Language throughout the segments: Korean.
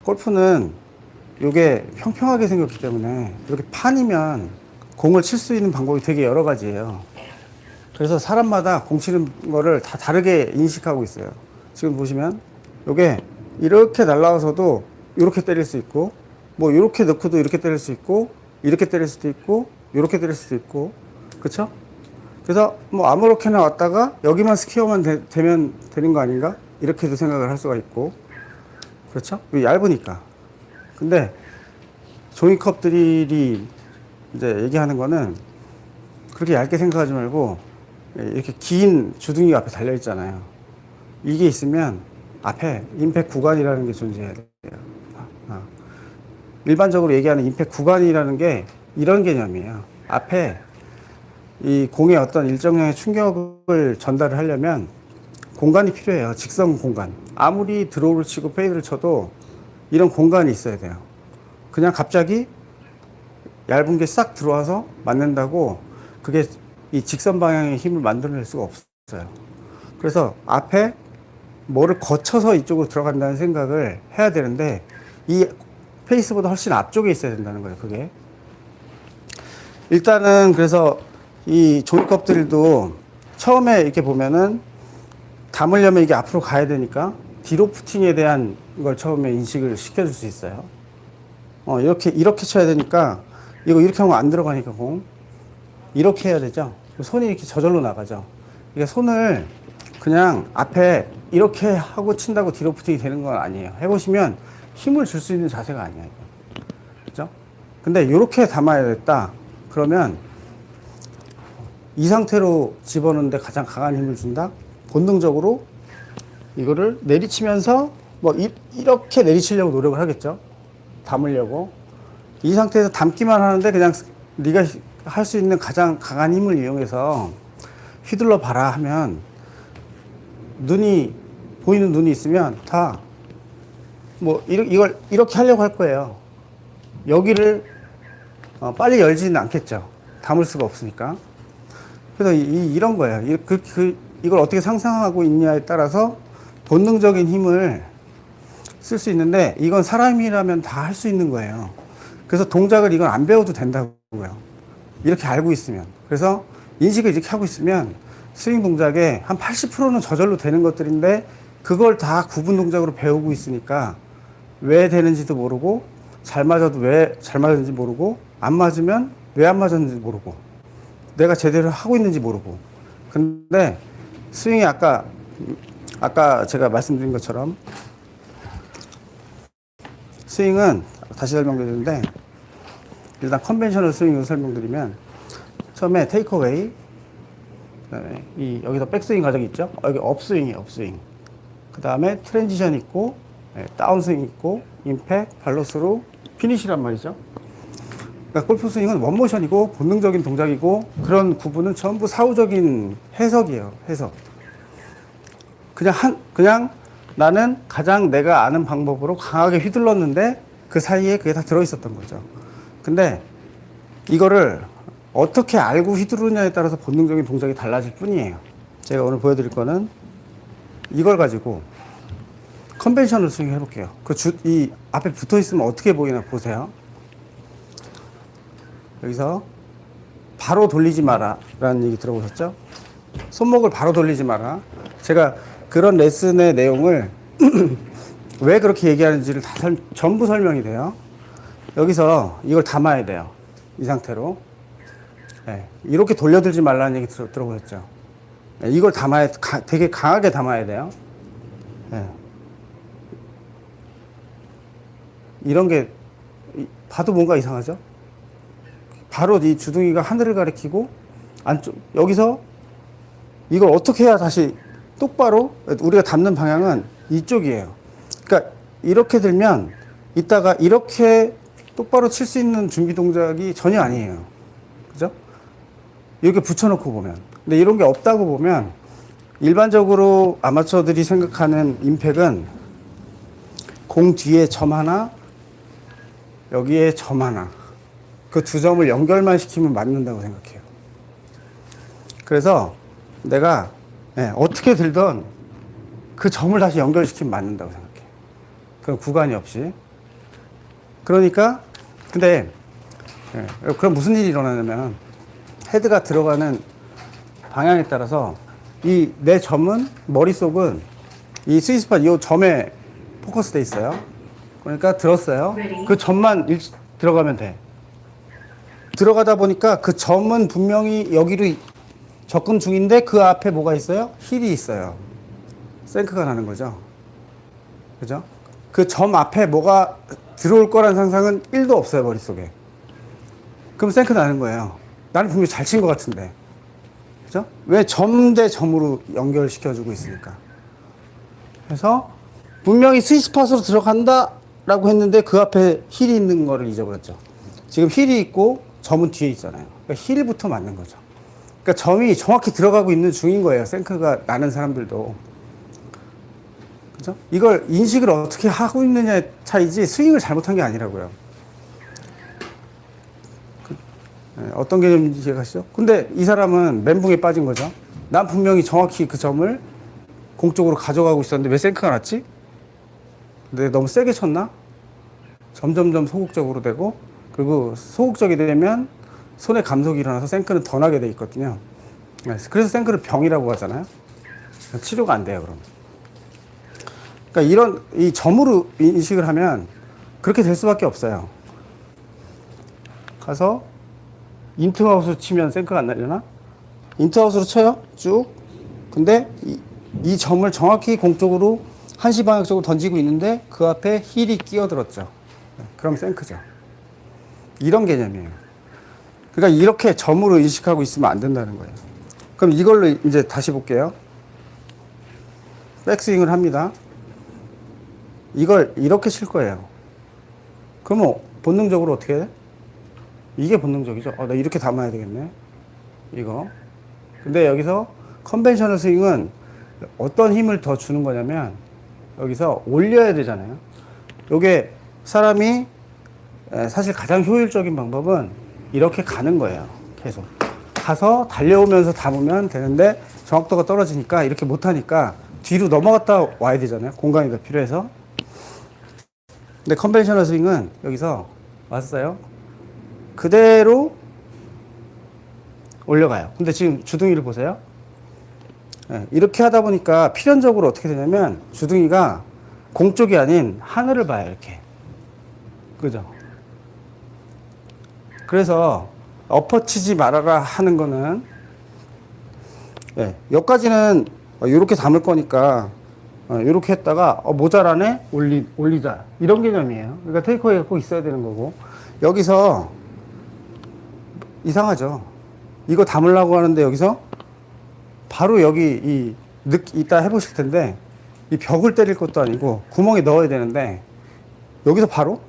골프는 이게 평평하게 생겼기 때문에 이렇게 판이면 공을 칠 수 있는 방법이 되게 여러 가지예요. 그래서 사람마다 공 치는 거를 다 다르게 인식하고 있어요. 지금 보시면 이게 이렇게 날라와서도 이렇게 때릴 수 있고, 뭐 이렇게 넣고도 이렇게 때릴 수 있고, 이렇게 때릴 수도 있고, 이렇게 때릴 수도 있고, 그쵸? 그래서 뭐 아무렇게나 왔다가 여기만 스퀘어만 되면 되는 거 아닌가? 이렇게도 생각을 할 수가 있고, 그렇죠? 얇으니까. 근데 종이컵들이 이제 얘기하는 거는 그렇게 얇게 생각하지 말고 이렇게 긴 주둥이가 앞에 달려 있잖아요. 이게 있으면 앞에 임팩 구간이라는 게 존재해야 돼요. 일반적으로 얘기하는 임팩 구간이라는 게 이런 개념이에요. 앞에 이 공에 어떤 일정량의 충격을 전달을 하려면 공간이 필요해요. 직선 공간. 아무리 드로우를 치고 페이드를 쳐도 이런 공간이 있어야 돼요. 그냥 갑자기 얇은 게 싹 들어와서 맞는다고 그게 이 직선 방향의 힘을 만들어낼 수가 없어요. 그래서 앞에 뭐를 거쳐서 이쪽으로 들어간다는 생각을 해야 되는데 이 페이스보다 훨씬 앞쪽에 있어야 된다는 거예요. 그게 일단은 그래서 이 종이컵들도 처음에 이렇게 보면은 담으려면 이게 앞으로 가야 되니까 디로프팅에 대한 걸 처음에 인식을 시켜줄 수 있어요. 이렇게 쳐야 되니까 이거 이렇게 하면 안 들어가니까 공 이렇게 해야 되죠. 손이 이렇게 저절로 나가죠. 이게 손을 그냥 앞에 이렇게 하고 친다고 디로프팅이 되는 건 아니에요. 해보시면 힘을 줄 수 있는 자세가 아니에요. 그죠? 근데 이렇게 담아야겠다. 그러면 이 상태로 집어넣는데 가장 강한 힘을 준다? 본능적으로 이거를 내리치면서 뭐 이렇게 내리치려고 노력을 하겠죠. 담으려고. 이 상태에서 담기만 하는데 그냥 네가 할 수 있는 가장 강한 힘을 이용해서 휘둘러 봐라 하면 보이는 눈이 있으면 다 뭐 이걸 이렇게 하려고 할 거예요. 여기를 빨리 열지는 않겠죠. 담을 수가 없으니까. 그래서 이런 거예요. 이걸 어떻게 상상하고 있냐에 따라서 본능적인 힘을 쓸 수 있는데 이건 사람이라면 다 할 수 있는 거예요. 그래서 동작을 이건 안 배워도 된다고요. 이렇게 알고 있으면. 그래서 인식을 이렇게 하고 있으면 스윙 동작의 한 80%는 저절로 되는 것들인데 그걸 다 구분 동작으로 배우고 있으니까 왜 되는지도 모르고 잘 맞아도 왜 잘 맞았는지 모르고 안 맞으면 왜 안 맞았는지 모르고 내가 제대로 하고 있는지 모르고. 근데 스윙이 아까 제가 말씀드린 것처럼 스윙은 다시 설명드리는데 일단 컨벤셔널 스윙으로 설명드리면 처음에 테이크어웨이, 그다음에 여기서 백스윙 과정이 있죠. 여기 업스윙이에요. 업스윙. 그 다음에 트랜지션 있고 다운스윙 있고 임팩, 발로스루, 피니시란 말이죠. 그러니까 골프 스윙은 원모션이고 본능적인 동작이고 그런 구분은 전부 사후적인 해석이에요. 해석. 그냥 나는 가장 내가 아는 방법으로 강하게 휘둘렀는데 그 사이에 그게 다 들어있었던 거죠. 근데 이거를 어떻게 알고 휘두르냐에 따라서 본능적인 동작이 달라질 뿐이에요. 제가 오늘 보여드릴 거는 이걸 가지고 컨벤셔널 스윙 해볼게요. 이 앞에 붙어 있으면 어떻게 보이나 보세요. 여기서 바로 돌리지 마라 라는 얘기 들어보셨죠? 손목을 바로 돌리지 마라. 제가 그런 레슨의 내용을 왜 그렇게 얘기하는지를 다 전부 설명이 돼요. 여기서 이걸 담아야 돼요. 이 상태로. 네, 이렇게 돌려들지 말라는 얘기 들어보셨죠? 네, 이걸 되게 강하게 담아야 돼요. 네. 이런 게 봐도 뭔가 이상하죠? 바로 이 주둥이가 하늘을 가리키고 여기서 이걸 어떻게 해야 다시 똑바로 우리가 담는 방향은 이쪽이에요. 그러니까 이렇게 들면 이따가 이렇게 똑바로 칠 수 있는 준비 동작이 전혀 아니에요. 그죠? 이렇게 붙여놓고 보면. 근데 이런 게 없다고 보면 일반적으로 아마추어들이 생각하는 임팩은 공 뒤에 점 하나, 여기에 점 하나. 그 두 점을 연결만 시키면 맞는다고 생각해요. 그래서 내가 어떻게 들던 그 점을 다시 연결시키면 맞는다고 생각해요. 그럼 구간이 없이. 그러니까 근데 그럼 무슨 일이 일어나냐면 헤드가 들어가는 방향에 따라서 이 내 점은 머릿속은 이 스위스팟 이 점에 포커스돼 있어요. 그러니까 들었어요. 그 점만 들어가면 돼. 들어가다 보니까 그 점은 분명히 여기로 접근 중인데 그 앞에 뭐가 있어요? 힐이 있어요. 생크가 나는 거죠. 그죠? 그 점 앞에 뭐가 들어올 거란 상상은 1도 없어요, 머릿속에. 그럼 생크 나는 거예요. 나는 분명히 잘 친 것 같은데. 그죠? 왜 점 대 점으로 연결시켜주고 있으니까. 그래서 분명히 스위스팟으로 들어간다라고 했는데 그 앞에 힐이 있는 거를 잊어버렸죠. 지금 힐이 있고 점은 뒤에 있잖아요. 그러니까 힐부터 맞는 거죠. 그러니까 점이 정확히 들어가고 있는 중인 거예요. 생크가 나는 사람들도. 그죠? 이걸 인식을 어떻게 하고 있느냐의 차이지 스윙을 잘못한 게 아니라고요. 어떤 개념인지 이해가시죠? 근데 이 사람은 멘붕에 빠진 거죠. 난 분명히 정확히 그 점을 공쪽으로 가져가고 있었는데 왜 생크가 났지? 근데 너무 세게 쳤나? 점점점 소극적으로 되고, 그리고 소극적이 되면 손에 감속이 일어나서 생크는 더 나게 돼 있거든요. 그래서 생크를 병이라고 하잖아요. 치료가 안 돼요, 그럼. 그러니까 이런 이 점으로 인식을 하면 그렇게 될 수밖에 없어요. 가서 인투아웃으로 치면 생크가 안 나려나? 인투아웃으로 쳐요, 쭉. 근데 이 점을 정확히 공쪽으로 한시 방향 쪽으로 던지고 있는데 그 앞에 힐이 끼어들었죠. 그럼 생크죠. 이런 개념이에요. 그러니까 이렇게 점으로 인식하고 있으면 안 된다는 거예요. 그럼 이걸로 이제 다시 볼게요. 백스윙을 합니다. 이걸 이렇게 칠 거예요. 그러면 본능적으로 어떻게 해? 이게 본능적이죠. 나 이렇게 담아야 되겠네. 이거. 근데 여기서 컨벤셔널 스윙은 어떤 힘을 더 주는 거냐면 여기서 올려야 되잖아요. 요게 사람이 사실 가장 효율적인 방법은 이렇게 가는 거예요. 계속. 가서 달려오면서 담으면 되는데 정확도가 떨어지니까 이렇게 못하니까 뒤로 넘어갔다 와야 되잖아요. 공간이 더 필요해서. 근데 컨벤셔널 스윙은 여기서 왔어요. 그대로 올려가요. 근데 지금 주둥이를 보세요. 이렇게 하다 보니까 필연적으로 어떻게 되냐면 주둥이가 공 쪽이 아닌 하늘을 봐요. 이렇게. 그죠? 그래서 엎어치지 말아라 하는 거는 여기까지는 이렇게 담을 거니까 이렇게 했다가 모자라네? 올리자. 이런 개념이에요. 그러니까 테이크어웨이가 꼭 있어야 되는 거고. 여기서 이상하죠. 이거 담으려고 하는데 여기서 바로 여기 이따 해보실 텐데 이 벽을 때릴 것도 아니고 구멍에 넣어야 되는데 여기서 바로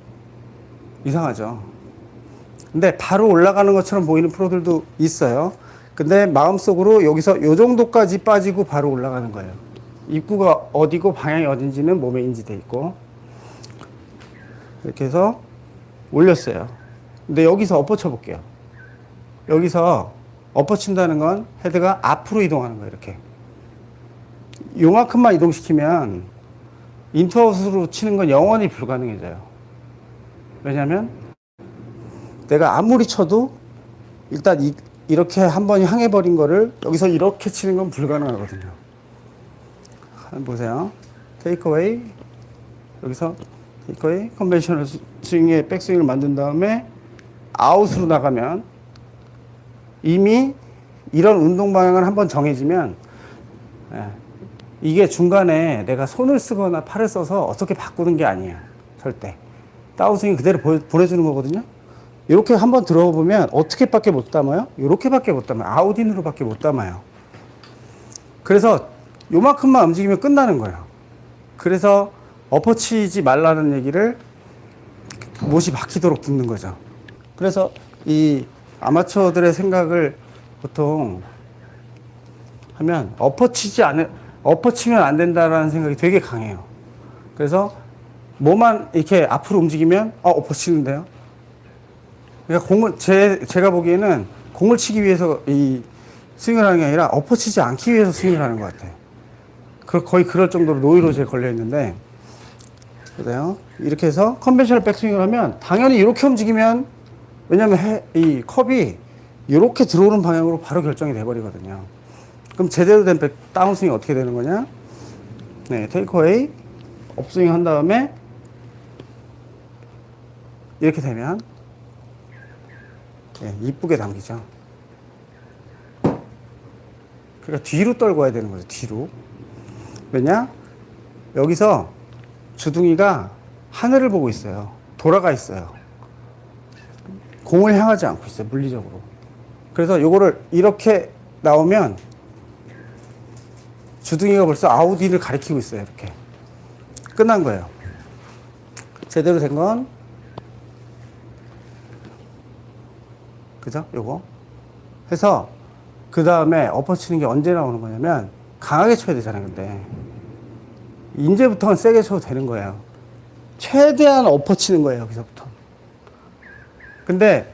이상하죠. 근데 바로 올라가는 것처럼 보이는 프로들도 있어요. 근데 마음속으로 여기서 요 정도까지 빠지고 바로 올라가는 거예요. 입구가 어디고 방향이 어딘지는 몸에 인지돼 있고. 이렇게 해서 올렸어요. 근데 여기서 엎어쳐 볼게요. 여기서 엎어친다는 건 헤드가 앞으로 이동하는 거예요. 이렇게. 요만큼만 이동시키면 인투아웃으로 치는 건 영원히 불가능해져요. 왜냐하면 내가 아무리 쳐도 일단 이렇게 한 번 향해 버린 거를 여기서 이렇게 치는 건 불가능하거든요. 한번 보세요. 테이크어웨이. 여기서 테이크어웨이. 컨벤셔널 스윙의 백스윙을 만든 다음에 아웃으로 나가면 이미 이런 운동 방향을 한번 정해지면 이게 중간에 내가 손을 쓰거나 팔을 써서 어떻게 바꾸는 게 아니야. 절대. 다운스윙 그대로 보내주는 거거든요. 이렇게 한번 들어보면 어떻게밖에 못 담아요? 이렇게밖에 못 담아요. 아웃인으로밖에 못 담아요. 그래서 요만큼만 움직이면 끝나는 거예요. 그래서 엎어치지 말라는 얘기를 못이 박히도록 듣는 거죠. 그래서 이 아마추어들의 생각을 보통 하면 엎어치면 안 된다라는 생각이 되게 강해요. 그래서 뭐만 이렇게 앞으로 움직이면 엎어치는데요. 그러니까 제가 보기에는 공을 치기 위해서 이 스윙을 하는 게 아니라 엎어치지 않기 위해서 스윙을 하는 것 같아요. 거의 그럴 정도로 노이로제에 걸려 있는데 그래요. 이렇게 해서 컨벤셔널 백스윙을 하면 당연히 이렇게 움직이면, 왜냐면 이 컵이 이렇게 들어오는 방향으로 바로 결정이 돼버리거든요. 그럼 제대로 된 다운스윙이 어떻게 되는 거냐? 네, 테이크어웨이, 업스윙 한 다음에 이렇게 되면 네, 이쁘게 당기죠. 그러니까 뒤로 떨고 와야 되는 거죠. 뒤로. 왜냐? 여기서 주둥이가 하늘을 보고 있어요. 돌아가 있어요. 공을 향하지 않고 있어요. 물리적으로. 그래서 요거를 이렇게 나오면 주둥이가 벌써 아웃인을 가리키고 있어요. 이렇게. 끝난 거예요. 제대로 된 건 그죠? 요거 해서 그 다음에 엎어 치는 게 언제 나오는 거냐면 강하게 쳐야 되잖아요. 근데 이제부터는 세게 쳐도 되는 거예요. 최대한 엎어 치는 거예요. 여기서부터. 근데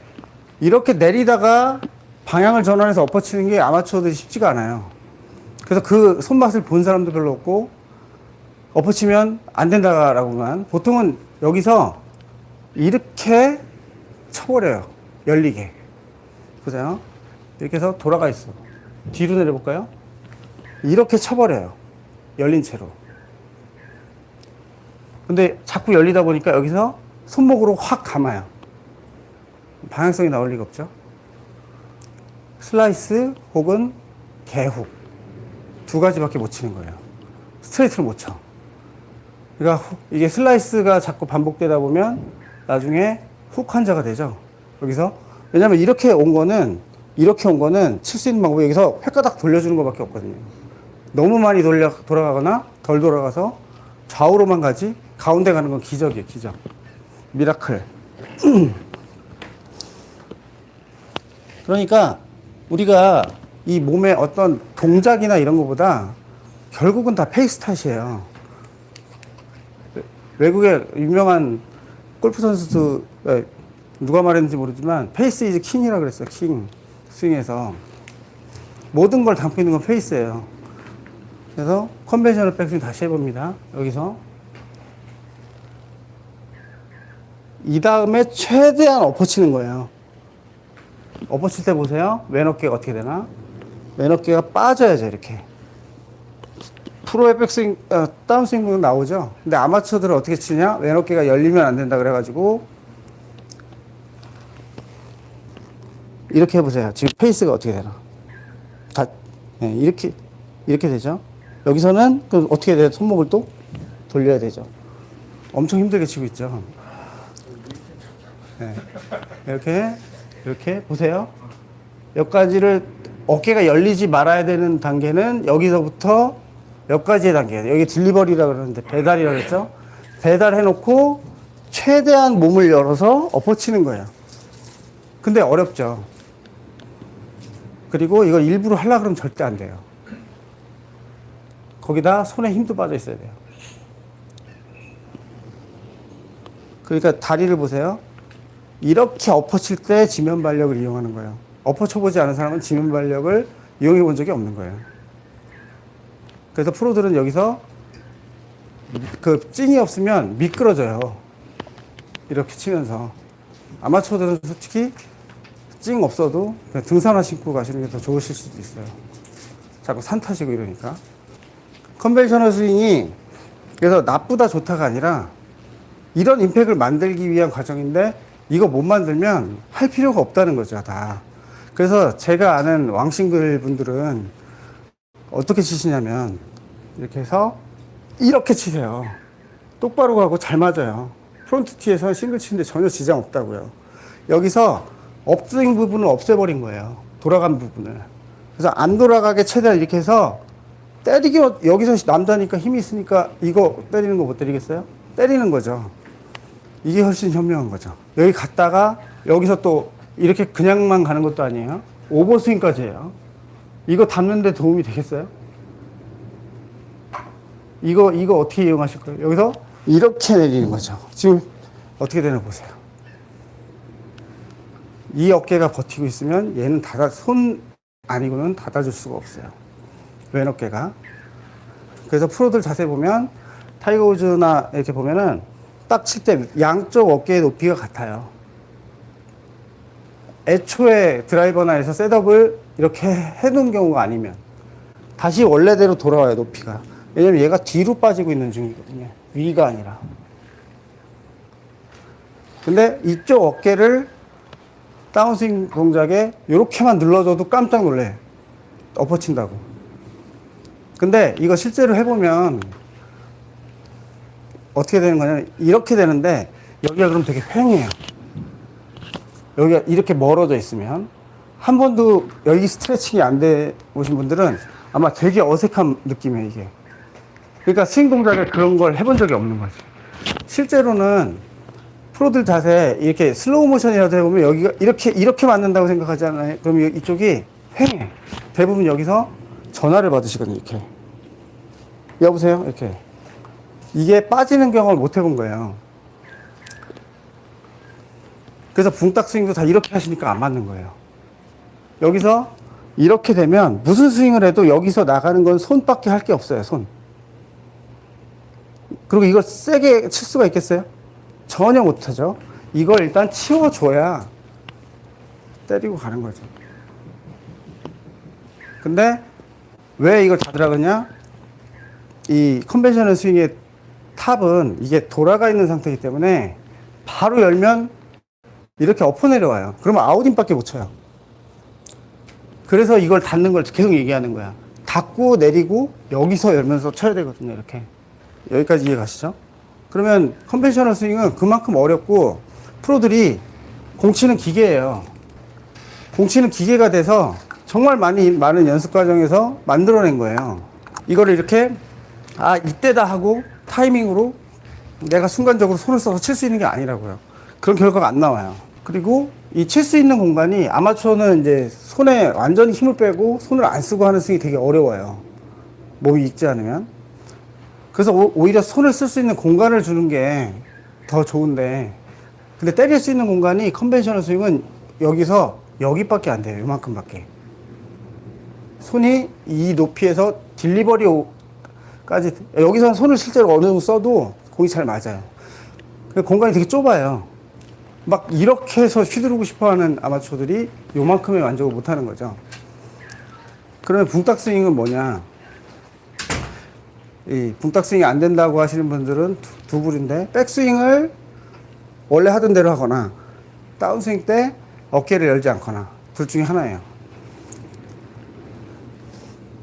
이렇게 내리다가 방향을 전환해서 엎어 치는 게 아마추어들이 쉽지가 않아요. 그래서 그 손맛을 본 사람도 별로 없고 엎어 치면 안 된다라고만. 보통은 여기서 이렇게 쳐버려요. 열리게. 보세요. 이렇게 해서 돌아가 있어. 뒤로 내려볼까요? 이렇게 쳐버려요. 열린 채로. 근데 자꾸 열리다 보니까 여기서 손목으로 확 감아요. 방향성이 나올 리가 없죠. 슬라이스 혹은 개훅. 두 가지밖에 못 치는 거예요. 스트레이트를 못 쳐. 그러니까 이게 슬라이스가 자꾸 반복되다 보면 나중에 훅 환자가 되죠. 여기서. 왜냐면 이렇게 온 거는 칠 수 있는 방법이 여기서 횟가닥 돌려주는 것밖에 없거든요. 너무 많이 돌아가거나 덜 돌아가서 좌우로만 가지 가운데 가는 건 기적이에요. 기적. 미라클. 그러니까 우리가 이 몸의 어떤 동작이나 이런 것보다 결국은 다 페이스 탓이에요. 외국의 유명한 골프 선수도 누가 말했는지 모르지만 페이스 이즈 킹이라고 그랬어요. 킹. 스윙에서 모든 걸 담고 있는 건 페이스예요. 그래서 컨벤셔널 백스윙 다시 해봅니다. 여기서 이 다음에 최대한 엎어치는 거예요. 엎어칠 때 보세요. 왼 어깨가 어떻게 되나? 왼 어깨가 빠져야죠. 이렇게. 프로의 백스윙, 다운스윙은 나오죠. 근데 아마추어들은 어떻게 치냐? 왼 어깨가 열리면 안 된다 그래가지고 이렇게 해보세요. 지금 페이스가 어떻게 되나? 네, 이렇게 되죠. 여기서는 그 어떻게 돼요? 손목을 또 돌려야 되죠. 엄청 힘들게 치고 있죠. 네. 이렇게 보세요. 여기까지를 어깨가 열리지 말아야 되는 단계는 여기서부터 몇 가지의 단계예요. 여기 딜리버리라고 그러는데 배달이라고 그랬죠. 배달해놓고 최대한 몸을 열어서 엎어치는 거예요. 근데 어렵죠. 그리고 이걸 일부러 하려고 그러면 절대 안 돼요. 거기다 손에 힘도 빠져 있어야 돼요. 그러니까 다리를 보세요. 이렇게 엎어칠 때 지면 발력을 이용하는 거예요. 엎어쳐보지 않은 사람은 지면 발력을 이용해 본 적이 없는 거예요. 그래서 프로들은 여기서 그 찡이 없으면 미끄러져요. 이렇게 치면서. 아마추어들은 솔직히 찡 없어도 그냥 등산화 신고 가시는 게 더 좋으실 수도 있어요. 자꾸 산 타시고 이러니까. 컨벤셔널 스윙이 그래서 나쁘다 좋다가 아니라 이런 임팩을 만들기 위한 과정인데 이거 못 만들면 할 필요가 없다는 거죠, 다. 그래서 제가 아는 왕싱글 분들은 어떻게 치시냐면 이렇게 해서 이렇게 치세요. 똑바로 가고 잘 맞아요. 프론트 티에서 싱글 치는데 전혀 지장 없다고요. 여기서 업스윙 부분을 없애버린 거예요. 돌아간 부분을. 그래서 안 돌아가게 최대한 이렇게 해서 때리기, 여기서 남자니까 힘이 있으니까 이거 때리는 거 못 때리겠어요? 때리는 거죠. 이게 훨씬 현명한 거죠. 여기 갔다가 여기서 또 이렇게 그냥만 가는 것도 아니에요. 오버스윙까지 해요. 이거 담는데 도움이 되겠어요? 이거 어떻게 이용하실 거예요? 여기서 이렇게 내리는 거죠. 지금 어떻게 되나 보세요. 이 어깨가 버티고 있으면 얘는 손 아니고는 닫아줄 수가 없어요. 왼 어깨가. 그래서 프로들 자세 보면 타이거 우즈나 이렇게 보면은 딱 칠 때 양쪽 어깨의 높이가 같아요. 애초에 드라이버나 해서 셋업을 이렇게 해놓은 경우가 아니면 다시 원래대로 돌아와요, 높이가. 왜냐면 얘가 뒤로 빠지고 있는 중이거든요. 위가 아니라. 근데 이쪽 어깨를 다운스윙 동작에 이렇게만 눌러줘도 깜짝 놀래. 엎어친다고. 근데 이거 실제로 해보면 어떻게 되는 거냐면 이렇게 되는데 여기가 그럼 되게 휑해요. 여기가 이렇게 멀어져 있으면 한 번도 여기 스트레칭이 안 돼 보신 분들은 아마 되게 어색한 느낌이에요, 이게. 그러니까 스윙 동작에 그런 걸 해본 적이 없는 거지. 실제로는 프로들 자세 이렇게 슬로우 모션이라도 해보면 여기가 이렇게 맞는다고 생각하잖아요. 그럼 이쪽이 휑해. 대부분 여기서 전화를 받으시거든요, 이렇게. 여보세요? 이렇게. 이게 빠지는 경험을 못 해본 거예요. 그래서 붕딱 스윙도 다 이렇게 하시니까 안 맞는 거예요. 여기서 이렇게 되면 무슨 스윙을 해도 여기서 나가는 건 손밖에 할 게 없어요, 손. 그리고 이걸 세게 칠 수가 있겠어요? 전혀 못하죠. 이걸 일단 치워줘야 때리고 가는 거죠. 근데 왜 이걸 다 들어가냐? 이 컨벤셔널 스윙의 탑은 이게 돌아가 있는 상태이기 때문에 바로 열면 이렇게 엎어 내려와요. 그러면 아웃인밖에 못 쳐요. 그래서 이걸 닫는 걸 계속 얘기하는 거야. 닫고 내리고 여기서 열면서 쳐야 되거든요. 이렇게. 여기까지 이해 가시죠? 그러면 컨벤셔널 스윙은 그만큼 어렵고 프로들이 공 치는 기계예요. 공 치는 기계가 돼서 정말 많은 연습 과정에서 만들어낸 거예요. 이거를 이렇게 이때다 하고 타이밍으로 내가 순간적으로 손을 써서 칠 수 있는 게 아니라고요. 그런 결과가 안 나와요. 그리고 이 칠 수 있는 공간이 아마추어는 이제 손에 완전히 힘을 빼고 손을 안 쓰고 하는 스윙이 되게 어려워요. 몸이 익지 않으면. 그래서 오히려 손을 쓸 수 있는 공간을 주는 게 더 좋은데, 근데 때릴 수 있는 공간이 컨벤셔널 스윙은 여기서 여기밖에 안 돼요. 요만큼밖에. 손이 이 높이에서 딜리버리까지, 여기서는 손을 실제로 어느 정도 써도 공이 잘 맞아요. 공간이 되게 좁아요. 막 이렇게 해서 휘두르고 싶어 하는 아마추어들이 요만큼의 만족을 못 하는 거죠. 그러면 붕딱 스윙은 뭐냐? 이 붕딱 스윙이 안 된다고 하시는 분들은 두 부류인데, 백스윙을 원래 하던 대로 하거나 다운스윙 때 어깨를 열지 않거나 둘 중에 하나예요.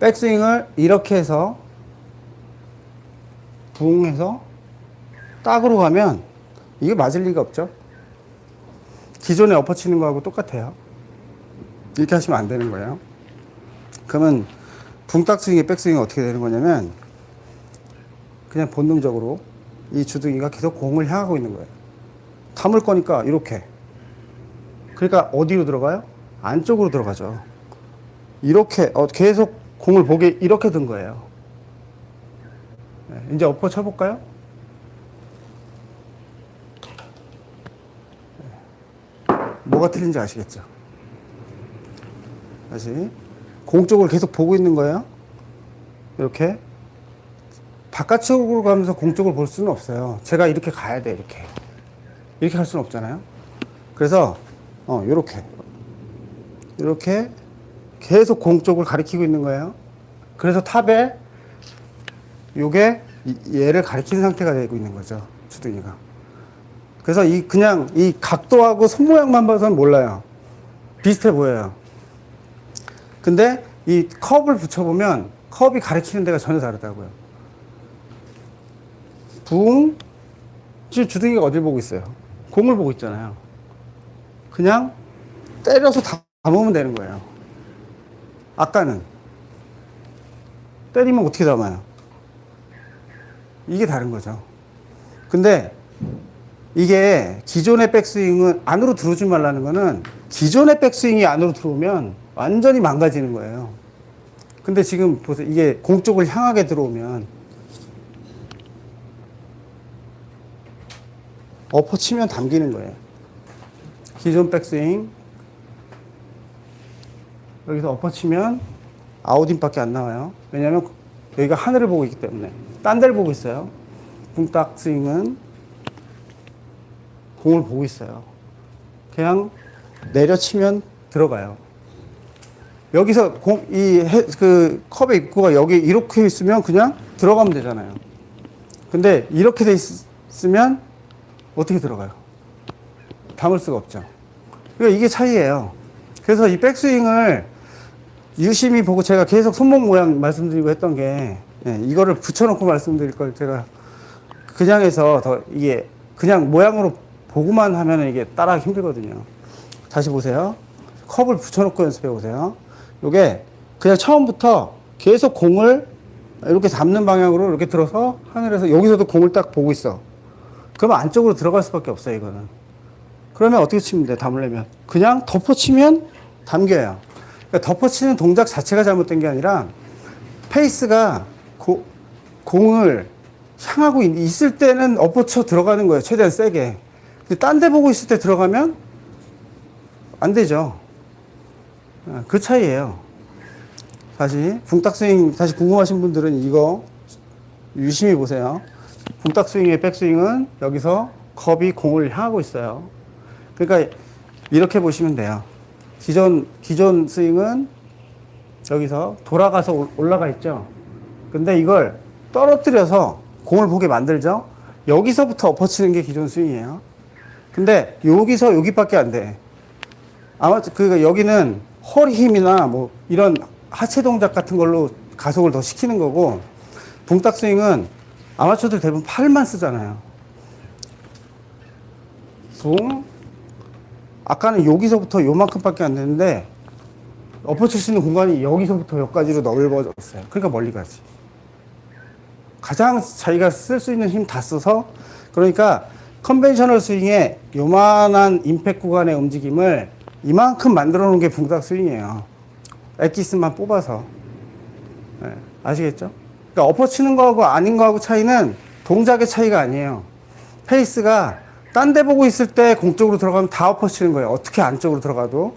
백스윙을 이렇게 해서 붕 해서 딱으로 가면 이게 맞을 리가 없죠. 기존에 엎어치는 거하고 똑같아요. 이렇게 하시면 안 되는 거예요. 그러면 붕딱 스윙의 백스윙이 어떻게 되는 거냐면 그냥 본능적으로 이 주둥이가 계속 공을 향하고 있는 거예요. 담을 거니까 이렇게. 그러니까 어디로 들어가요? 안쪽으로 들어가죠. 이렇게 계속 공을 보게 이렇게 든 거예요. 이제 엎어 쳐볼까요? 뭐가 틀린지 아시겠죠? 다시 공 쪽을 계속 보고 있는 거예요. 이렇게 바깥쪽으로 가면서 공 쪽을 볼 수는 없어요. 제가 이렇게 가야 돼. 이렇게 할 수는 없잖아요. 그래서 이렇게 계속 공 쪽을 가리키고 있는 거예요. 그래서 탑에 요게 얘를 가리키는 상태가 되고 있는 거죠, 주둥이가. 그래서 그냥 이 각도하고 손 모양만 봐서는 몰라요. 비슷해 보여요. 근데 이 컵을 붙여보면 컵이 가리키는 데가 전혀 다르다고요. 지금 주둥이가 어딜 보고 있어요? 공을 보고 있잖아요. 그냥 때려서 담으면 되는 거예요. 아까는 때리면 어떻게 담아요? 이게 다른 거죠. 근데 이게 기존의 백스윙은 안으로 들어오지 말라는 거는 기존의 백스윙이 안으로 들어오면 완전히 망가지는 거예요. 근데 지금 보세요. 이게 공 쪽을 향하게 들어오면 엎어치면 담기는 거예요. 기존 백스윙 여기서 엎어치면 아웃인밖에 안 나와요. 왜냐하면 여기가 하늘을 보고 있기 때문에. 딴 데를 보고 있어요. 붕딱 스윙은 공을 보고 있어요. 그냥 내려치면 들어가요. 여기서 그 컵의 입구가 여기 이렇게 있으면 그냥 들어가면 되잖아요. 근데 이렇게 돼 있으면 어떻게 들어가요? 담을 수가 없죠. 그러니까 이게 차이예요. 그래서 이 백스윙을 유심히 보고 제가 계속 손목 모양 말씀드리고 했던 게, 이거를 붙여놓고 말씀드릴 걸 제가 그냥 해서 더 이게 그냥 모양으로 보고만 하면 이게 따라하기 힘들거든요. 다시 보세요. 컵을 붙여놓고 연습해 보세요. 요게 그냥 처음부터 계속 공을 이렇게 잡는 방향으로 이렇게 들어서 하늘에서 여기서도 공을 딱 보고 있어. 그러면 안쪽으로 들어갈 수밖에 없어요, 이거는. 그러면 어떻게 치면 돼, 담으려면? 그냥 덮어치면 담겨요. 그러니까 덮어치는 동작 자체가 잘못된 게 아니라 페이스가 공을 향하고 있을 때는 엎어쳐 들어가는 거예요. 최대한 세게. 근데 딴 데 보고 있을 때 들어가면 안 되죠. 그 차이예요. 다시 붕딱스윙 다시 궁금하신 분들은 이거 유심히 보세요. 붕딱스윙의 백스윙은 여기서 컵이 공을 향하고 있어요. 그러니까 이렇게 보시면 돼요. 기존 스윙은 여기서 돌아가서 올라가 있죠. 근데 이걸 떨어뜨려서 공을 보게 만들죠. 여기서부터 엎어치는 게 기존 스윙이에요. 근데 여기서 여기밖에 안 돼. 아마 여기는 허리 힘이나 뭐 이런 하체 동작 같은 걸로 가속을 더 시키는 거고, 붕딱 스윙은 아마추어들 대부분 팔만 쓰잖아요. 붕. 아까는 여기서부터 요만큼밖에 안 되는데 엎어칠 수 있는 공간이 여기서부터 여기까지로 넓어졌어요. 그러니까 멀리 가지. 가장 자기가 쓸 수 있는 힘 다 써서, 그러니까 컨벤셔널 스윙의 요만한 임팩 구간의 움직임을 이만큼 만들어 놓은 게 붕딱 스윙이에요. 엑기스만 뽑아서. 네, 아시겠죠? 그러니까 엎어치는 거하고 아닌 거하고 차이는 동작의 차이가 아니에요. 페이스가 딴 데 보고 있을 때 공 쪽으로 들어가면 다 엎어치는 거예요. 어떻게 안쪽으로 들어가도.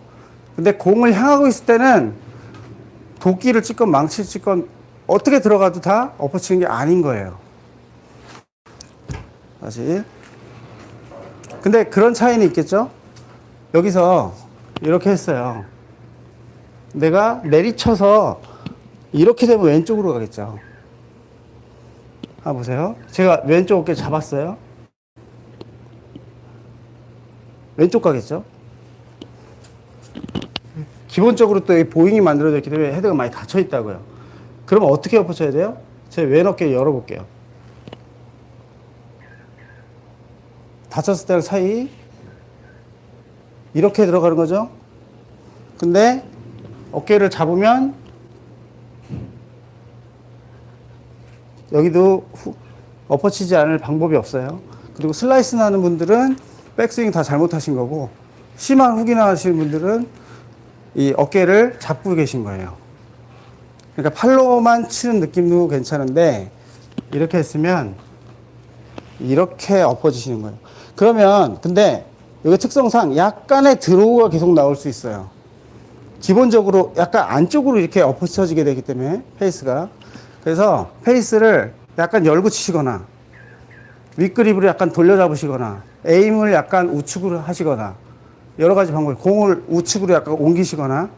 근데 공을 향하고 있을 때는 도끼를 찍건 망치를 찍건 어떻게 들어가도 다 엎어치는 게 아닌 거예요. 다시. 근데 그런 차이는 있겠죠? 여기서 이렇게 했어요. 내가 내리쳐서 이렇게 되면 왼쪽으로 가겠죠. 보세요. 제가 왼쪽 어깨 잡았어요. 왼쪽 가겠죠? 기본적으로 또 보잉이 만들어져 있기 때문에 헤드가 많이 닫혀 있다고요. 그러면 어떻게 엎어쳐야 돼요? 제 왼 어깨 열어볼게요. 닫혔을 때랑 사이 이렇게 들어가는 거죠. 근데 어깨를 잡으면 여기도 엎어치지 않을 방법이 없어요. 그리고 슬라이스 나는 분들은 백스윙 다 잘못하신 거고, 심한 훅이나 하시는 분들은 이 어깨를 잡고 계신 거예요. 그러니까 팔로만 치는 느낌도 괜찮은데 이렇게 했으면 이렇게 엎어지시는 거예요. 그러면 근데 여기 특성상 약간의 드로우가 계속 나올 수 있어요. 기본적으로 약간 안쪽으로 이렇게 엎어쳐지게 되기 때문에 페이스가. 그래서 페이스를 약간 열고 치시거나 윗그립으로 약간 돌려잡으시거나 에임을 약간 우측으로 하시거나 여러 가지 방법을, 공을 우측으로 약간 옮기시거나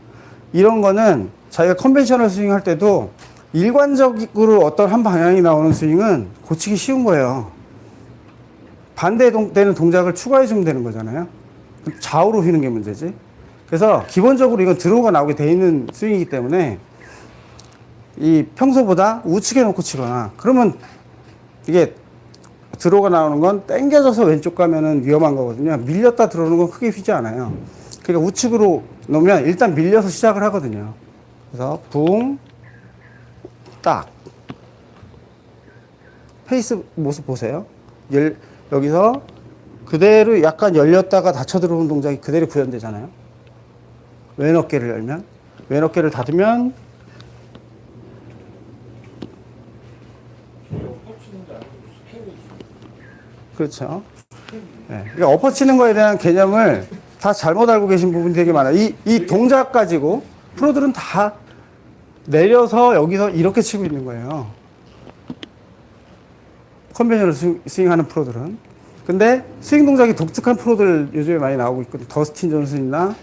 이런 거는 자기가 컨벤셔널 스윙 할 때도 일관적으로 어떤 한 방향이 나오는 스윙은 고치기 쉬운 거예요. 반대되는 동작을 추가해 주면 되는 거잖아요. 좌우로 휘는 게 문제지. 그래서 기본적으로 이건 드로우가 나오게 돼 있는 스윙이기 때문에 이 평소보다 우측에 놓고 치거나, 그러면 이게 드로우가 나오는 건 당겨져서 왼쪽 가면은 위험한 거거든요. 밀렸다 들어오는 건 크게 휘지 않아요. 그러니까 우측으로 놓으면 일단 밀려서 시작을 하거든요. 그래서 붕, 딱. 페이스 모습 보세요. 여기서 그대로 약간 열렸다가 닫혀 들어오는 동작이 그대로 구현되잖아요. 왼 어깨를 열면, 왼 어깨를 닫으면 그렇죠. 네. 그러니까 엎어치는 거에 대한 개념을 다 잘못 알고 계신 부분이 되게 많아요. 이 동작 가지고 프로들은 다 내려서 여기서 이렇게 치고 있는 거예요. 컨벤셔널 스윙하는 프로들은. 근데 스윙 동작이 독특한 프로들 요즘에 많이 나오고 있거든요. 더스틴 존슨이나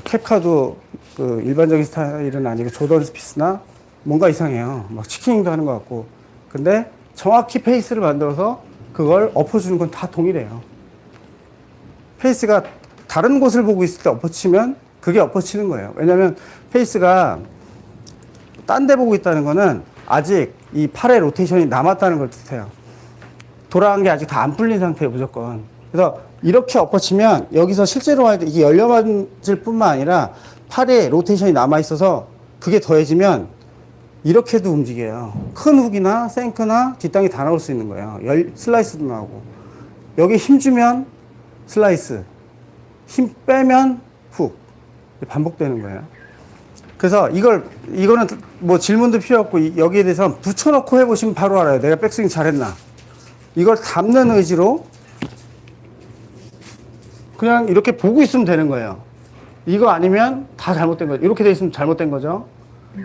캡카도 그 일반적인 스타일은 아니고 조던 스피스나 뭔가 이상해요. 막 치킨ing도 하는 것 같고. 근데 정확히 페이스를 만들어서 그걸 엎어주는 건 다 동일해요. 페이스가 다른 곳을 보고 있을 때 엎어치면 그게 엎어치는 거예요. 왜냐하면 페이스가 딴 데 보고 있다는 거는 아직 이 팔의 로테이션이 남았다는 걸 뜻해요. 돌아간 게 아직 다 안 풀린 상태예요, 무조건. 그래서 이렇게 엎어치면 여기서 실제로 할 때 이게 열려맞을 뿐만 아니라 팔에 로테이션이 남아있어서 그게 더해지면 이렇게도 움직여요. 큰 훅이나 생크나 뒷땅이 다 나올 수 있는 거예요. 슬라이스도 나오고. 여기 힘 주면 슬라이스, 힘 빼면 훅. 반복되는 거예요. 그래서 이거는 뭐 질문도 필요 없고 여기에 대해서 붙여놓고 해보시면 바로 알아요. 내가 백스윙 잘했나. 이걸 담는 의지로 그냥 이렇게 보고 있으면 되는 거예요. 이거 아니면 다 잘못된 거죠. 이렇게 돼 있으면 잘못된 거죠.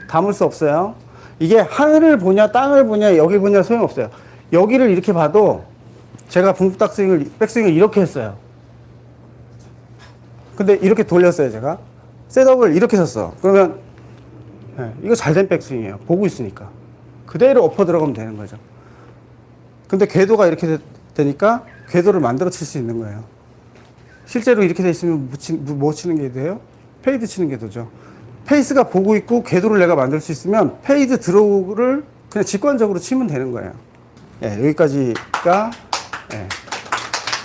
담을 수 없어요. 이게 하늘을 보냐 땅을 보냐 여기 보냐 소용없어요. 여기를 이렇게 봐도 제가 백스윙을 이렇게 했어요. 근데 이렇게 돌렸어요. 제가 셋업을 이렇게 섰어. 그러면 이거 잘된 백스윙이에요. 보고 있으니까 그대로 엎어 들어가면 되는 거죠. 근데 궤도가 이렇게 되니까 궤도를 만들어 칠 수 있는 거예요. 실제로 이렇게 돼 있으면 뭐 치는 게 돼요? 페이드 치는 게 되죠. 페이스가 보고 있고 궤도를 내가 만들 수 있으면 페이드 드로우를 그냥 직관적으로 치면 되는 거예요. 예, 여기까지가 예.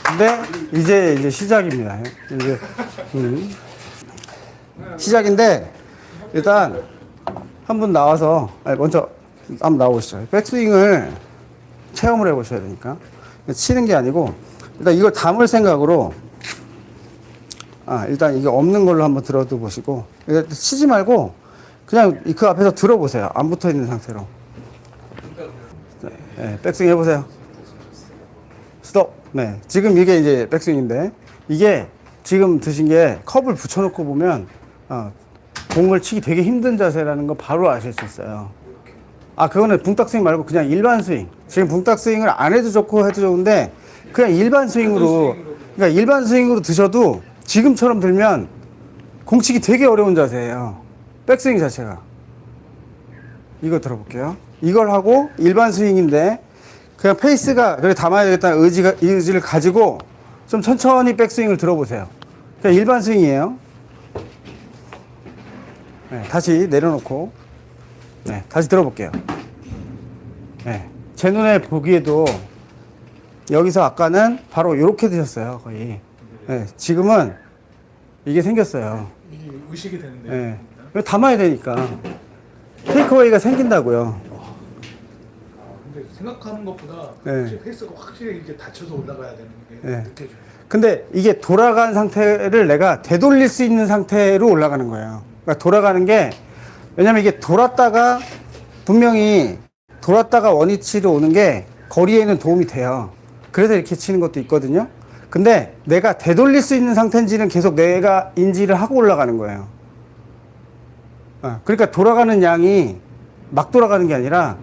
근데 이제 시작입니다. 이제 시작인데 일단 한 분 나와서 먼저 한번 나오시죠. 백스윙을 체험을 해보셔야 되니까 치는 게 아니고 일단 이걸 담을 생각으로 일단 이게 없는 걸로 한번 들어도 보시고 치지 말고 그냥 그 앞에서 들어보세요. 안 붙어 있는 상태로. 네, 백스윙 해보세요. 스톱. 네, 지금 이게 이제 백스윙인데 이게 지금 드신 게 컵을 붙여놓고 보면 공을 치기 되게 힘든 자세라는 거 바로 아실 수 있어요. 그거는 붕딱 스윙 말고 그냥 일반 스윙. 지금 붕딱 스윙을 안 해도 좋고 해도 좋은데 그냥 일반 스윙으로 그러니까 일반 스윙으로 드셔도 지금처럼 들면 공 치기 되게 어려운 자세예요. 백스윙 자체가. 이거 들어볼게요. 이걸 하고 일반 스윙인데 그냥 페이스가 그래 담아야 되겠다는 의지를 가지고 좀 천천히 백스윙을 들어보세요. 그냥 일반 스윙이에요. 네, 다시 내려놓고 네, 다시 들어볼게요. 네, 제 눈에 보기에도 여기서 아까는 바로 이렇게 드셨어요. 거의. 네, 지금은 이게 생겼어요. 이게 의식이 되는데. 네, 담아야 되니까 테이크어웨이가 생긴다고요. 근데 생각하는 것보다 네. 페이스가 확실히 이제 닫혀서 올라가야 되는 게 네. 느껴져요. 근데 이게 돌아간 상태를 내가 되돌릴 수 있는 상태로 올라가는 거예요. 그러니까 돌아가는 게 왜냐면 이게 돌았다가 분명히 돌았다가 원위치로 오는 게 거리에는 도움이 돼요. 그래서 이렇게 치는 것도 있거든요. 근데 내가 되돌릴 수 있는 상태인지는 계속 내가 인지를 하고 올라가는 거예요. 그러니까 돌아가는 양이 막 돌아가는 게 아니라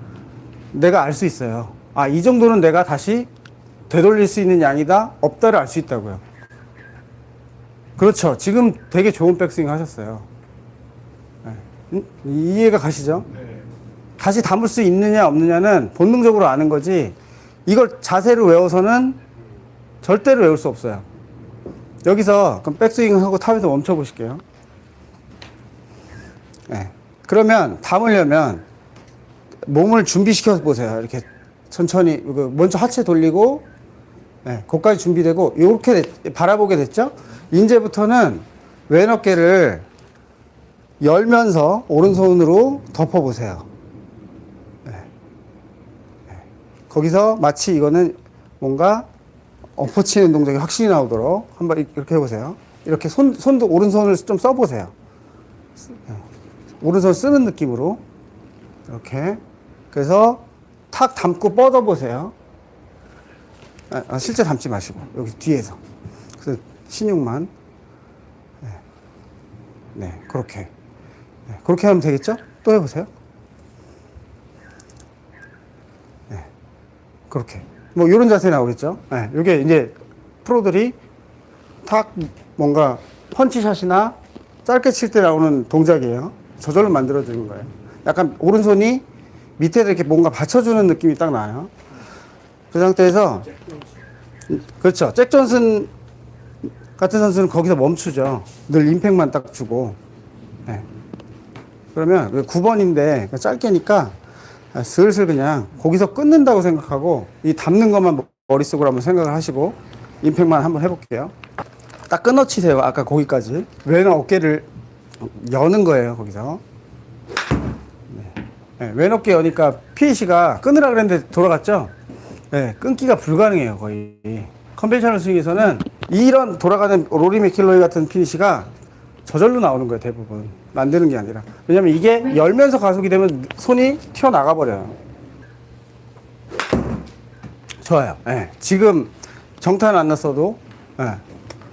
내가 알 수 있어요. 이 정도는 내가 다시 되돌릴 수 있는 양이다, 없다를 알 수 있다고요. 그렇죠. 지금 되게 좋은 백스윙 하셨어요. 이해가 가시죠? 네. 다시 담을 수 있느냐 없느냐는 본능적으로 아는 거지 이걸 자세를 외워서는 절대로 외울 수 없어요. 여기서 그럼 백스윙하고 탑에서 멈춰 보실게요. 네. 그러면 담으려면 몸을 준비시켜서 보세요. 이렇게 천천히 먼저 하체 돌리고 네, 거기까지 준비되고 이렇게 바라보게 됐죠? 이제부터는 왼 어깨를 열면서 오른손으로 덮어보세요. 네. 네. 거기서 마치 이거는 뭔가 엎어치는 동작이 확실히 나오도록 한번 이렇게 해보세요. 이렇게 손도 오른손을 좀 써보세요. 네. 오른손 쓰는 느낌으로 이렇게 그래서 탁 담고 뻗어보세요. 실제 담지 마시고 여기 뒤에서 그래서 신육만 네 그렇게 그렇게 하면 되겠죠? 또 해보세요. 네 그렇게 뭐 이런 자세 나오겠죠. 네, 이게 이제 프로들이 탁 뭔가 펀치샷이나 짧게 칠 때 나오는 동작이에요. 저절로 만들어주는 거예요. 약간 오른손이 밑에다 이렇게 뭔가 받쳐주는 느낌이 딱 나요. 그 상태에서 그렇죠. 잭 존슨 같은 선수는 거기서 멈추죠. 늘 임팩만 딱 주고. 네. 그러면 9번인데 짧게니까 슬슬 그냥 거기서 끊는다고 생각하고 이 담는 것만 머릿속으로 한번 생각을 하시고 임팩만 한번 해볼게요. 딱 끊어치세요. 아까 거기까지. 왼 어깨를 여는 거예요. 거기서. 네. 왼 어깨 여니까 피니시가 끊으라 그랬는데 돌아갔죠? 네. 끊기가 불가능해요. 거의. 컨벤셔널 스윙에서는 이런 돌아가는 로리 맥킬로이 같은 피니시가 저절로 나오는 거예요. 대부분. 만드는 게 아니라. 왜냐면 이게 열면서 가속이 되면 손이 튀어나가 버려요. 좋아요. 네. 지금 정타는 안 났어도 네.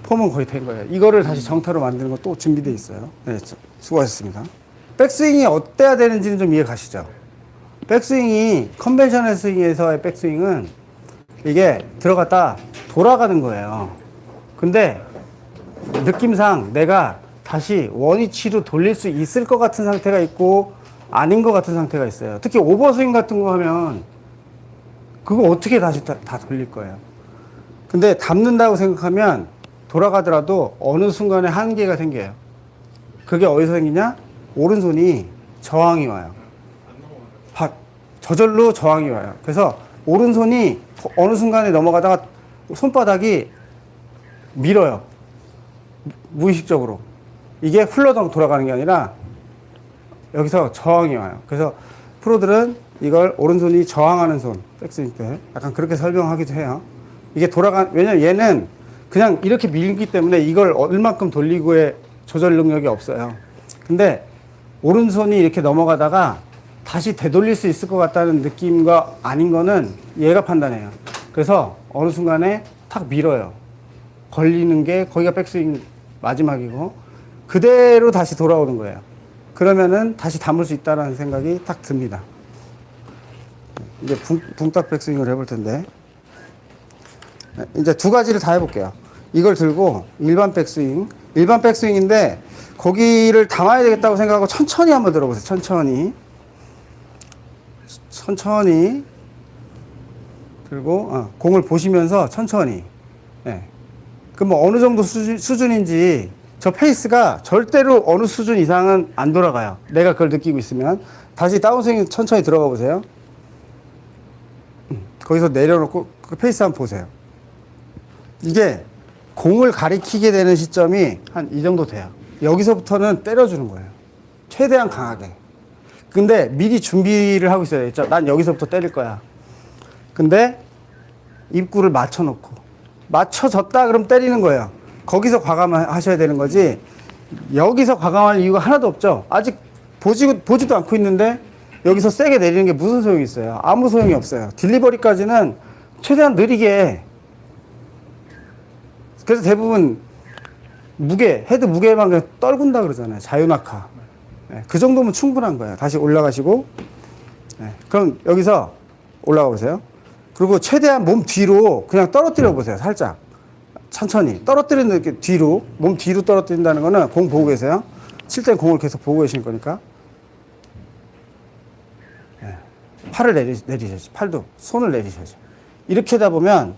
폼은 거의 된 거예요. 이거를 다시 정타로 만드는 거 또 준비되어 있어요. 네, 수고하셨습니다. 백스윙이 어때야 되는지는 좀 이해 가시죠? 백스윙이 컨벤셔널 스윙에서의 백스윙은 이게 들어갔다 돌아가는 거예요. 근데 느낌상 내가 다시 원위치로 돌릴 수 있을 것 같은 상태가 있고 아닌 것 같은 상태가 있어요. 특히 오버스윙 같은 거 하면 그거 어떻게 다시 다 돌릴 거예요. 근데 담는다고 생각하면 돌아가더라도 어느 순간에 한계가 생겨요. 그게 어디서 생기냐? 오른손이 저항이 와요. 저절로 저항이 와요. 그래서 오른손이 어느 순간에 넘어가다가 손바닥이 밀어요. 무의식적으로. 이게 흘러덩 돌아가는 게 아니라 여기서 저항이 와요. 그래서 프로들은 이걸 오른손이 저항하는 손, 백스윙 때 약간 그렇게 설명하기도 해요. 이게 왜냐면 얘는 그냥 이렇게 밀기 때문에 이걸 얼만큼 돌리고의 조절 능력이 없어요. 근데 오른손이 이렇게 넘어가다가 다시 되돌릴 수 있을 것 같다는 느낌과 아닌 거는 얘가 판단해요. 그래서 어느 순간에 탁 밀어요. 걸리는 게 거기가 백스윙 마지막이고 그대로 다시 돌아오는 거예요. 그러면은 다시 담을 수 있다는 생각이 딱 듭니다. 이제 붕딱 백스윙을 해볼 텐데 이제 두 가지를 다 해볼게요. 이걸 들고 일반 백스윙인데 거기를 담아야 되겠다고 생각하고 천천히 한번 들어보세요. 천천히 들고 공을 보시면서 천천히. 네. 그 뭐 어느 정도 수준인지 저 페이스가 절대로 어느 수준 이상은 안 돌아가요. 내가 그걸 느끼고 있으면 다시 다운스윙 천천히 들어가 보세요. 거기서 내려놓고 그 페이스 한번 보세요. 이게 공을 가리키게 되는 시점이 한 이 정도 돼요. 여기서부터는 때려주는 거예요. 최대한 강하게. 근데 미리 준비를 하고 있어야 되죠. 난 여기서부터 때릴 거야. 근데 입구를 맞춰놓고 맞춰졌다 그럼 때리는 거예요. 거기서 과감하셔야 되는 거지 여기서 과감할 이유가 하나도 없죠. 아직 보지도 않고 있는데 여기서 세게 내리는 게 무슨 소용이 있어요. 아무 소용이 없어요. 딜리버리까지는 최대한 느리게. 그래서 대부분 헤드 무게만 그냥 떨군다 그러잖아요. 자유낙하. 네, 그 정도면 충분한 거예요. 다시 올라가시고. 네, 그럼 여기서 올라가 보세요. 그리고 최대한 몸 뒤로 그냥 떨어뜨려 보세요. 살짝. 천천히. 떨어뜨리는 게 뒤로. 몸 뒤로 떨어뜨린다는 거는 공 보고 계세요. 칠 땐 공을 계속 보고 계실 거니까. 네, 팔을 내리셔야죠. 팔도. 손을 내리셔야죠. 이렇게 하다 보면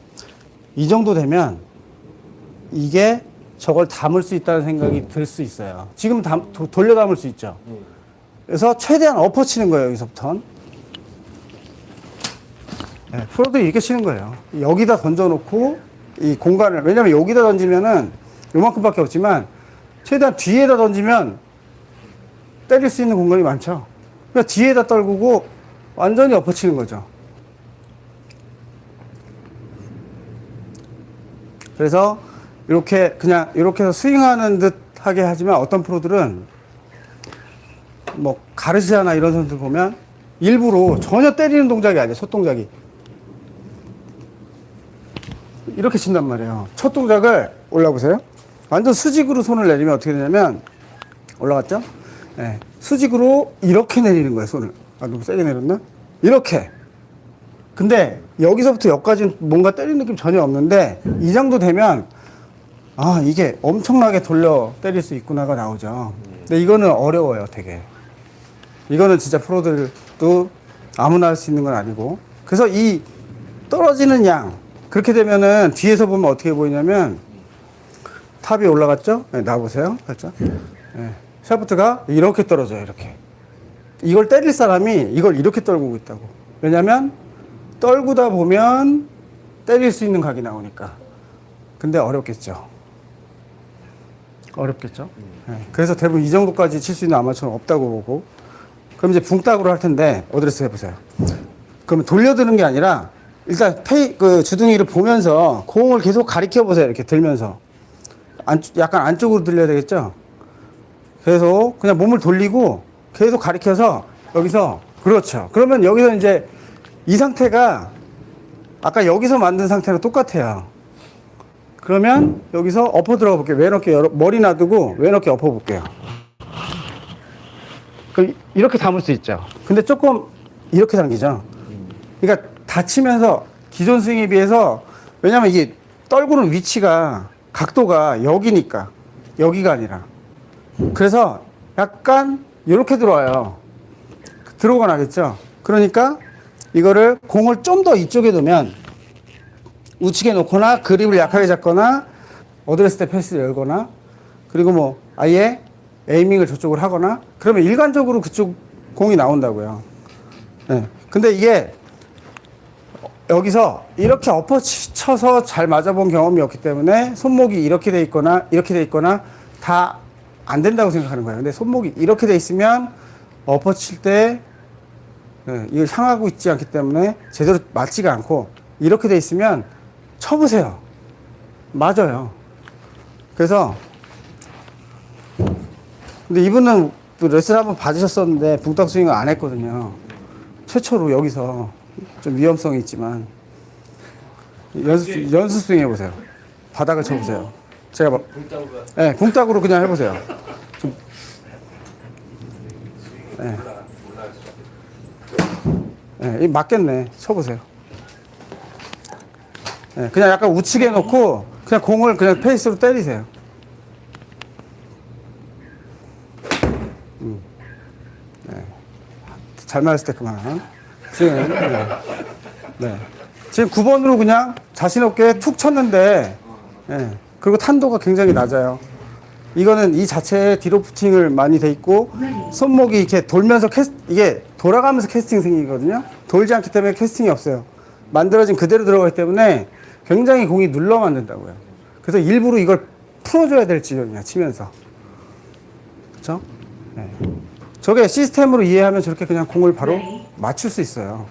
이 정도 되면 이게 저걸 담을 수 있다는 생각이 들 수 있어요. 지금 돌려 담을 수 있죠. 그래서 최대한 엎어치는 거예요. 여기서부터. 네, 프로도 이렇게 치는 거예요. 여기다 던져놓고 이 공간을, 왜냐면 여기다 던지면은 요만큼밖에 없지만 최대한 뒤에다 던지면 때릴 수 있는 공간이 많죠. 그러니까 뒤에다 떨구고 완전히 엎어치는 거죠. 그래서 이렇게 해서 스윙하는 듯 하게 하지만 어떤 프로들은 뭐 가르시아나 이런 선수들 보면 일부러 전혀 때리는 동작이 아니에요. 첫 동작이 이렇게 친단 말이에요. 첫 동작을 올라보세요. 완전 수직으로 손을 내리면 어떻게 되냐면 올라갔죠? 네. 수직으로 이렇게 내리는 거예요. 손을. 아, 너무 세게 내렸나? 이렇게. 근데 여기서부터 여기까지는 뭔가 때리는 느낌 전혀 없는데 이 정도 되면 아 이게 엄청나게 돌려 때릴 수 있구나가 나오죠. 근데 이거는 어려워요 되게. 이거는 진짜 프로들도 아무나 할 수 있는 건 아니고. 그래서 이 떨어지는 양 그렇게 되면은 뒤에서 보면 어떻게 보이냐면 탑이 올라갔죠? 네, 나와보세요 살짝. 네. 샤프트가 이렇게 떨어져요 이렇게. 이걸 때릴 사람이 이걸 이렇게 떨구고 있다고. 왜냐면 떨구다 보면 때릴 수 있는 각이 나오니까. 근데 어렵겠죠. 어렵겠죠. 네. 그래서 대부분 이 정도까지 칠 수 있는 아마추어는 없다고 보고. 그럼 이제 붕따구로 할 텐데 어드레스 해보세요. 그러면 돌려드는 게 아니라 일단 그 주둥이를 보면서 공을 계속 가리켜 보세요. 이렇게 들면서 약간 안쪽으로 들려야 되겠죠. 계속 그냥 몸을 돌리고 계속 가리켜서 여기서 그렇죠. 그러면 여기서 이제 이 상태가 아까 여기서 만든 상태랑 똑같아요. 그러면 여기서 엎어 들어가 볼게요. 왼어깨 머리 놔두고 왼어깨 엎어 볼게요. 그럼 이렇게 담을 수 있죠. 근데 조금 이렇게 당기죠. 그러니까 다치면서 기존 스윙에 비해서 왜냐면 이게 떨구는 위치가 각도가 여기니까 여기가 아니라 그래서 약간 이렇게 들어와요. 들어오가 나겠죠. 그러니까 이거를 공을 좀 더 이쪽에 놓으면 우측에 놓거나 그립을 약하게 잡거나 어드레스 때 패스를 열거나 그리고 뭐 아예 에이밍을 저쪽으로 하거나 그러면 일관적으로 그쪽 공이 나온다고요. 네. 근데 이게 여기서 이렇게 엎어쳐서 잘 맞아본 경험이 없기 때문에 손목이 이렇게 돼 있거나 이렇게 돼 있거나 다 안 된다고 생각하는 거예요. 근데 손목이 이렇게 돼 있으면 엎어칠 때 이걸 향하고 있지 않기 때문에 제대로 맞지가 않고 이렇게 돼 있으면 쳐보세요. 맞아요. 그래서 근데 이분은 또 레슨 한번 받으셨었는데 붕딱 스윙을 안 했거든요. 최초로 여기서 좀 위험성이 있지만 연습 스윙 해보세요. 바닥을 쳐보세요. 제가 뭐, 네, 붕딱으로 그냥 해보세요. 좀, 네. 네, 맞겠네. 쳐보세요. 네, 그냥 약간 우측에 놓고 그냥 공을 그냥 페이스로 때리세요. 네. 잘 맞았을 때 그만. 지금, 네. 네. 지금 9번으로 그냥 자신 없게 툭 쳤는데, 네. 그리고 탄도가 굉장히 낮아요. 이거는 이 자체에 디로프팅을 많이 돼 있고, 손목이 이렇게 돌면서 이게 돌아가면서 캐스팅 생기거든요. 돌지 않기 때문에 캐스팅이 없어요. 만들어진 그대로 들어가기 때문에 굉장히 공이 눌러 만든다고요. 그래서 일부러 이걸 풀어줘야 될 지경이야, 치면서. 그쵸? 네. 저게 시스템으로 이해하면 저렇게 그냥 공을 바로 맞출 수 있어요.